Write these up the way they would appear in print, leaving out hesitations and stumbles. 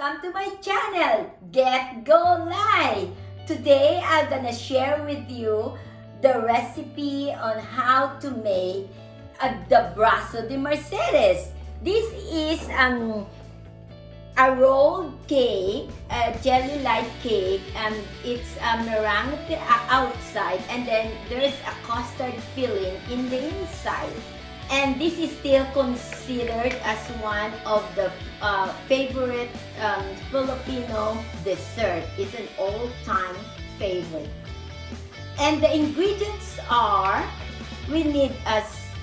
welcome to my channel, Get Go Live! Today, I'm gonna share with you the recipe on how to make the Brazo de Mercedes. This is a rolled cake, a jelly-like cake, and it's a meringue outside, and then there's a custard filling in the inside. And this is still considered as one of the favorite Filipino dessert. It's an all-time favorite. And the ingredients are, we need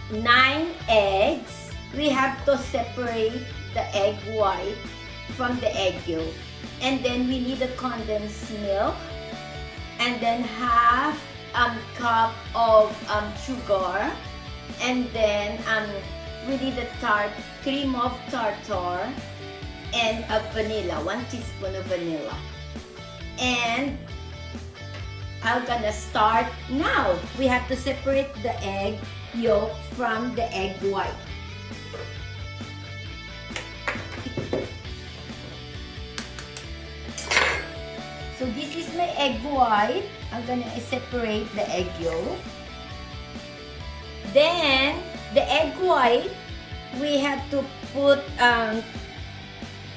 9 eggs. We have to separate the egg white from the egg yolk. And then we need a condensed milk. And then half cup of sugar. And then we need a cream of tartar and a vanilla, 1 teaspoon of vanilla. And I'm gonna start now. We have to separate the egg yolk from the egg white. So this is my egg white. I'm gonna separate the egg yolk. Then, the egg white, we have to put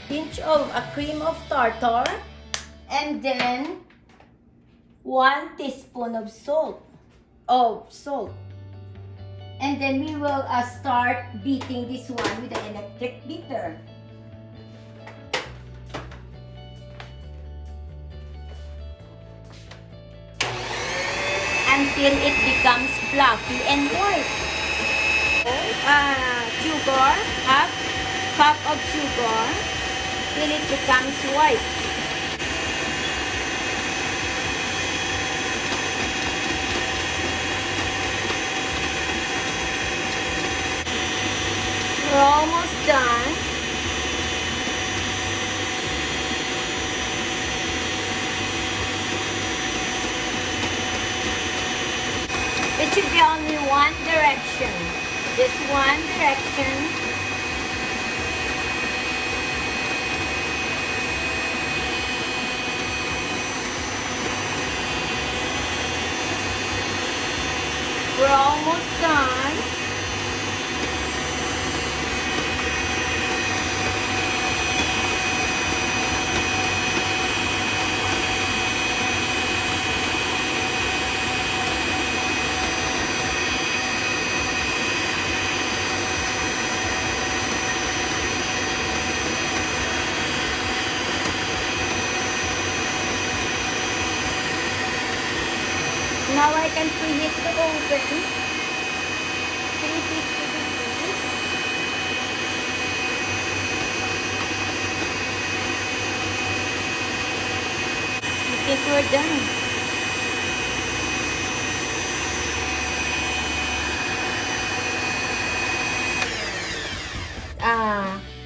pinch of a cream of tartar, and then 1 teaspoon of salt. And then we will start beating this one with an electric beater. Until it becomes fluffy and white. Sugar, half cup of sugar, till it becomes white. We're almost done. It should be only one direction. Just one direction. We're almost done. Now I can preheat the oven. 350 degrees. I think we're done.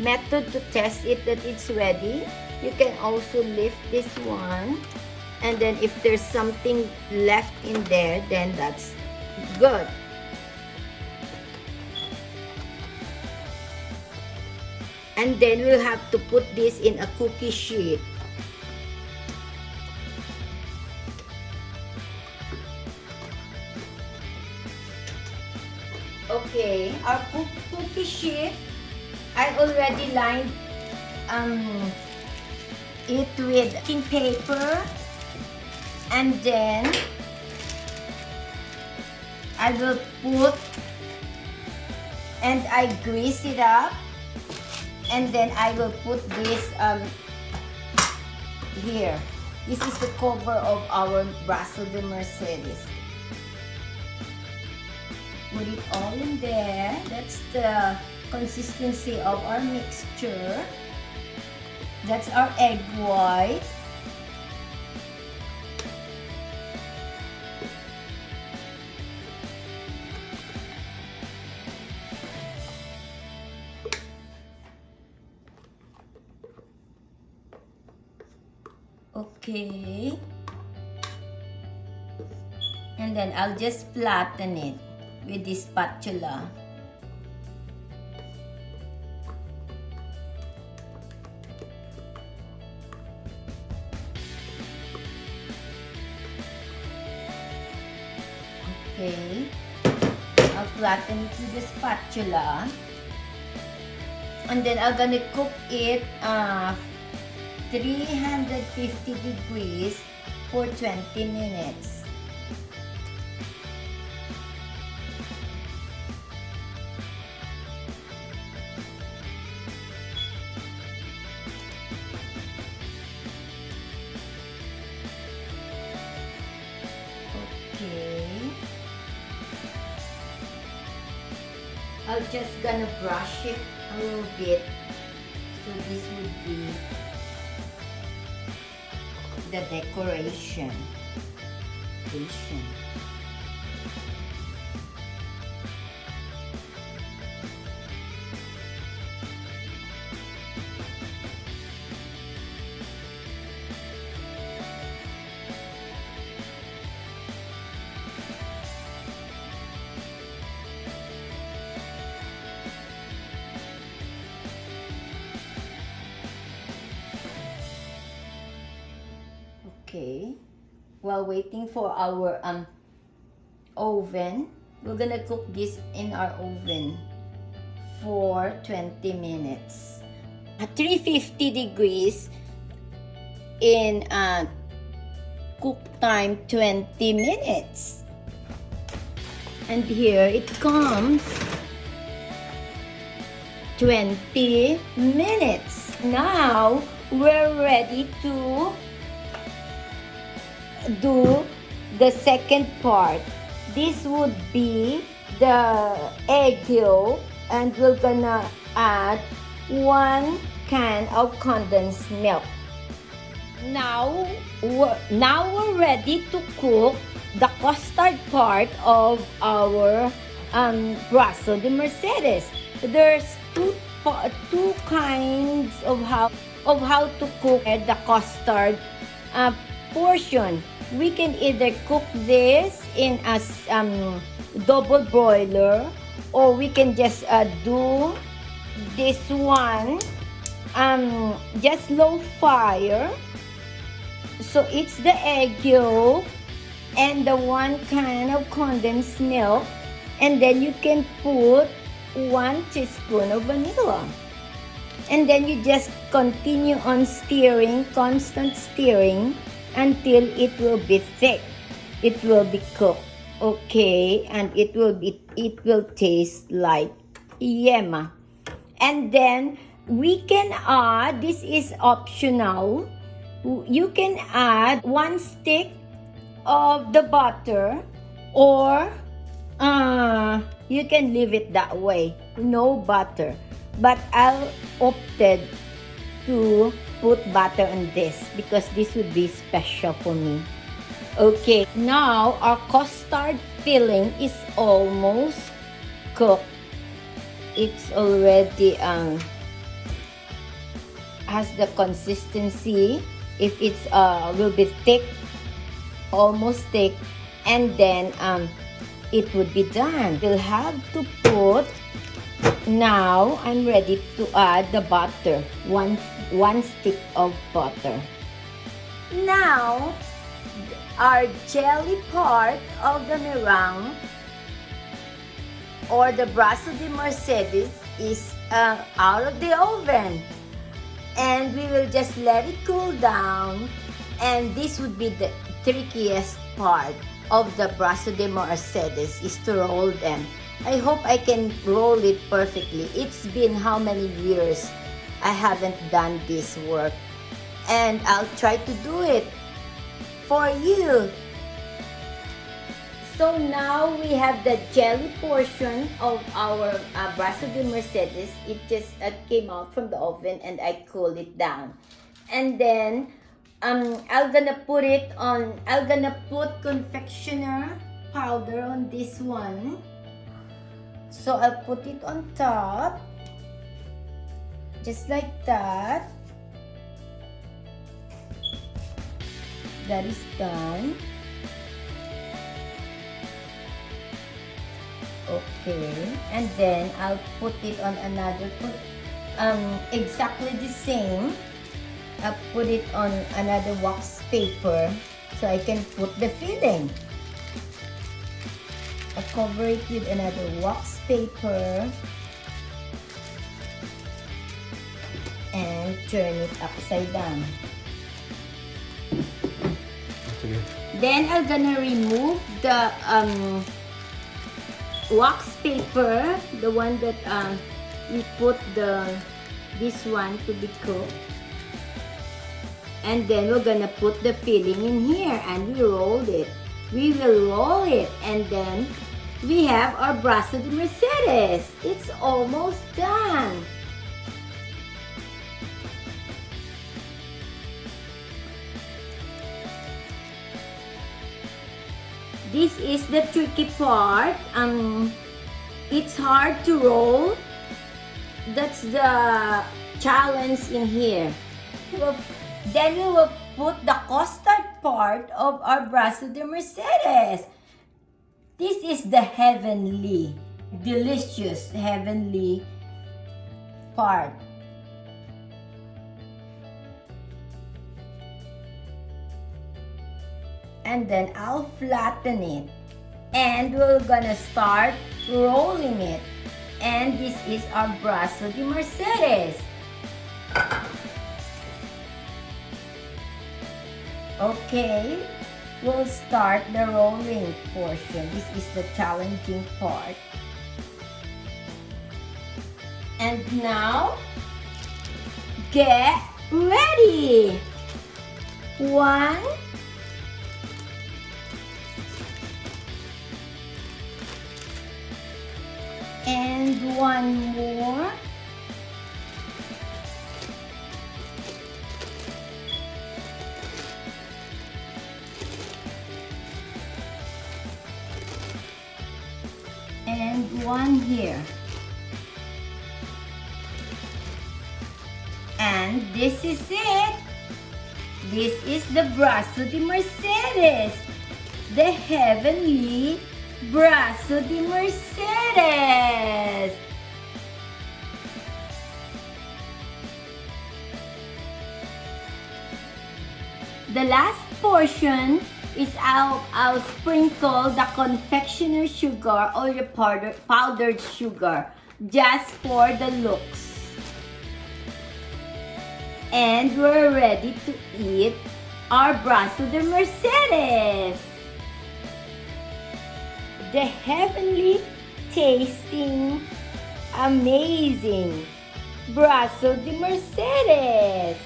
Method to test it that it's ready. You can also lift this one. And then if there's something left in there, then that's good. And then we'll have to put this in a cookie sheet. Okay, our cookie sheet, I already lined it with baking paper. And then I will put, and I grease it up, and then I will put this here. This is the cover of our Brazo de Mercedes. Put it all in there. That's the consistency of our mixture. That's our egg white. Okay, and then I'll just flatten it with this spatula. Okay. I'll flatten it with the spatula. And then I'm gonna cook it 350 degrees for 20 minutes. Okay. I'm just gonna brush it a little bit. So this would be the decoration. Okay, while waiting for our oven, we're gonna cook this in our oven for 20 minutes at 350 degrees in cook time 20 minutes. And here it comes, 20 minutes. Now we're ready to do the second part. This would be the egg yolk, and we're gonna add 1 can of condensed milk. Now we're ready to cook the custard part of our Brazo de Mercedes. There's two kinds of how to cook the custard portion. We can either cook this in a double broiler, or we can just do this one just low fire. So it's the egg yolk and the 1 can of condensed milk, and then you can put 1 teaspoon of vanilla, and then you just continue on stirring, constant stirring, until it will be thick. It will be cooked, okay, and it will taste like yema. And then we can add, this is optional, you can add 1 stick of the butter, or you can leave it that way, no butter. But I'll opted to put butter on this because this would be special for me. Okay, now our custard filling is almost cooked. It's already has the consistency. If it's will be thick, almost thick, and then it would be done. We'll have to put, now I'm ready to add the butter, one stick of butter. Now our jelly part of the meringue or the Brazo de Mercedes is out of the oven, and we will just let it cool down. And this would be the trickiest part of the Brazo de Mercedes, is to roll them. I hope I can roll it perfectly. It's been how many years I haven't done this work, and I'll try to do it for you. So now we have the jelly portion of our Brazo de Mercedes. It just came out from the oven, and I cooled it down. And then I'm gonna put confectioner powder on this one. So I'll put it on top, just like that. That is done. Okay, and then I'll put it on another, exactly the same. I'll put it on another wax paper so I can put the filling. cover it with another wax paper and turn it upside down. Okay. Then I'm gonna remove the wax paper, the one that we put this one to be cooked. And then we're gonna put the filling in here and we rolled it. We will roll it and then we have our Brazo de Mercedes. It's almost done. This is the tricky part. It's hard to roll. That's the challenge in here. Then we will put the custard part of our Brazo de Mercedes. This is the heavenly, delicious, heavenly part. And then I'll flatten it. And we're gonna start rolling it. And this is our Brazo de Mercedes. Okay, we'll start the rolling portion. This is the challenging part. And now, get ready! 1, and 1 more. And 1 here. And this is it. This is the Brazo de Mercedes. The heavenly Brazo de Mercedes. The last portion is I'll sprinkle the confectioner sugar or the powdered sugar just for the looks. And we're ready to eat our Brazo de Mercedes. The heavenly tasting, amazing Brazo de Mercedes.